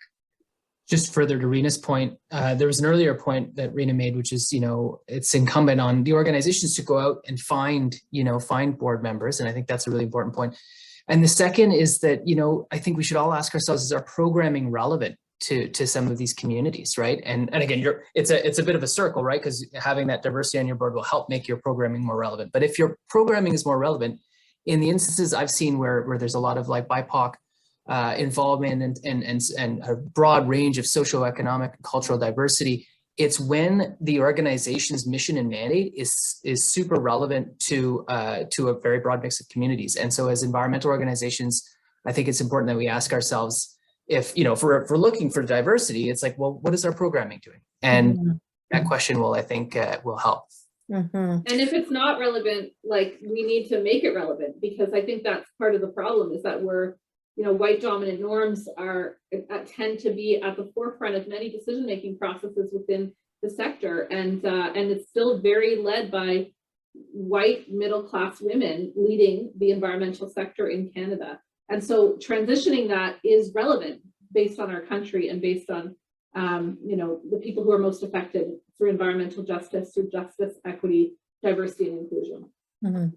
Just further to Rena's point, there was an earlier point that Rena made, which is, it's incumbent on the organizations to go out and find board members. And I think that's a really important point. And the second is that, I think we should all ask ourselves, is our programming relevant to some of these communities, right? And again, it's a bit of a circle, right? Because having that diversity on your board will help make your programming more relevant. But if your programming is more relevant, in the instances I've seen where there's a lot of like BIPOC involvement and a broad range of socioeconomic and cultural diversity, it's when the organization's mission and mandate is super relevant to a very broad mix of communities. And so as environmental organizations, I think it's important that we ask ourselves, if we're looking for diversity, it's like, well, what is our programming doing? And that question will, I think, will help. Mhm. And if it's not relevant, like, we need to make it relevant, because I think that's part of the problem, is that we're, white dominant norms tend to be at the forefront of many decision-making processes within the sector. And it's still very led by white middle-class women leading the environmental sector in Canada. And so transitioning that is relevant based on our country and based on, the people who are most affected through environmental justice, through justice, equity, diversity, and inclusion. Mhm.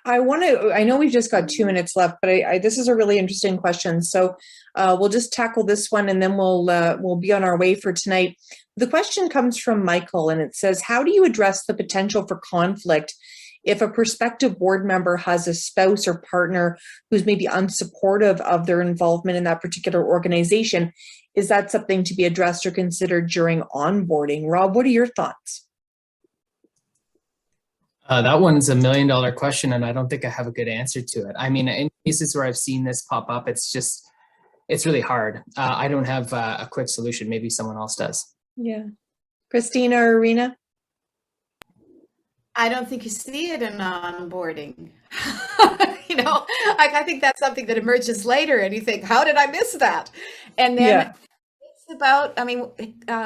I know we've just got 2 minutes left, but this is a really interesting question. So we'll just tackle this one, and then we'll be on our way for tonight. The question comes from Michael, and it says, how do you address the potential for conflict if a prospective board member has a spouse or partner who's maybe unsupportive of their involvement in that particular organization? Is that something to be addressed or considered during onboarding? Rob, what are your thoughts? That one's $1 million question, and I don't think I have a good answer to it. I mean, in cases where I've seen this pop up, it's really hard. I don't have a quick solution. Maybe someone else does. Yeah. Kristina or Rena? I don't think you see it in onboarding. I think that's something that emerges later, and you think, how did I miss that? And then it's about,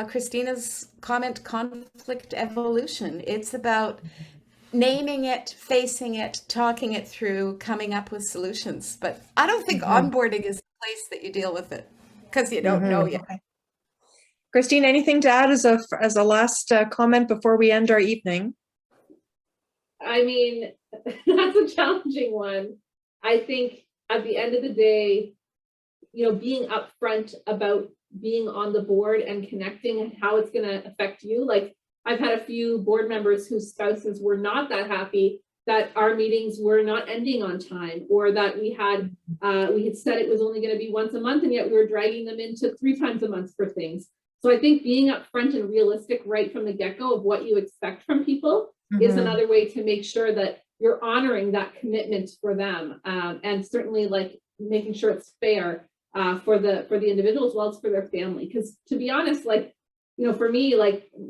Kristina's comment, conflict evolution. It's about naming it, facing it, talking it through, coming up with solutions. But I don't think onboarding is the place that you deal with it, because you don't know yet. Okay. Kristina, anything to add as a last comment before we end our evening? I mean, that's a challenging one. I think at the end of the day, being upfront about being on the board and connecting and how it's going to affect you. Like, I've had a few board members whose spouses were not that happy that our meetings were not ending on time, or that we had said it was only going to be once a month, and yet we were dragging them into 3 times a month for things. So I think being upfront and realistic right from the get-go of what you expect from people is another way to make sure that you're honoring that commitment for them, and certainly like making sure it's fair for the individual as well as for their family. Because to be honest, for me,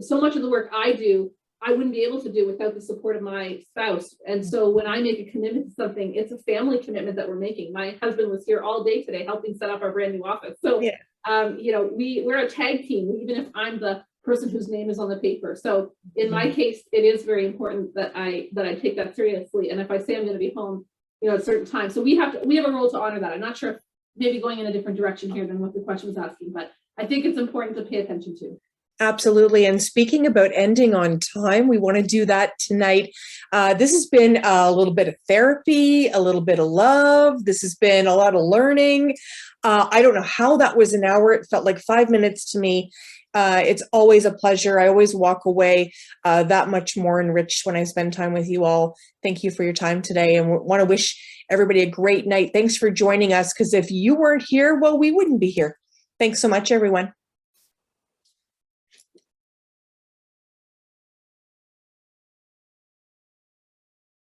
so much of the work I do, I wouldn't be able to do without the support of my spouse. And so when I make a commitment to something, it's a family commitment that we're making. My husband was here all day today helping set up our brand new office. So, we're a tag team, even if I'm the person whose name is on the paper. So in my case, it is very important that I take that seriously. And if I say I'm going to be home, at a certain time, so we have a role to honor that. I'm not sure if maybe going in a different direction here than what the question was asking, but I think it's important to pay attention to. Absolutely. And speaking about ending on time, we want to do that tonight. This has been a little bit of therapy, a little bit of love. This has been a lot of learning. I don't know how that was an hour. It felt like 5 minutes to me. It's always a pleasure. I always walk away that much more enriched when I spend time with you all. Thank you for your time today, and want to wish everybody a great night. Thanks for joining us, because if you weren't here, well, we wouldn't be here. Thanks so much, everyone.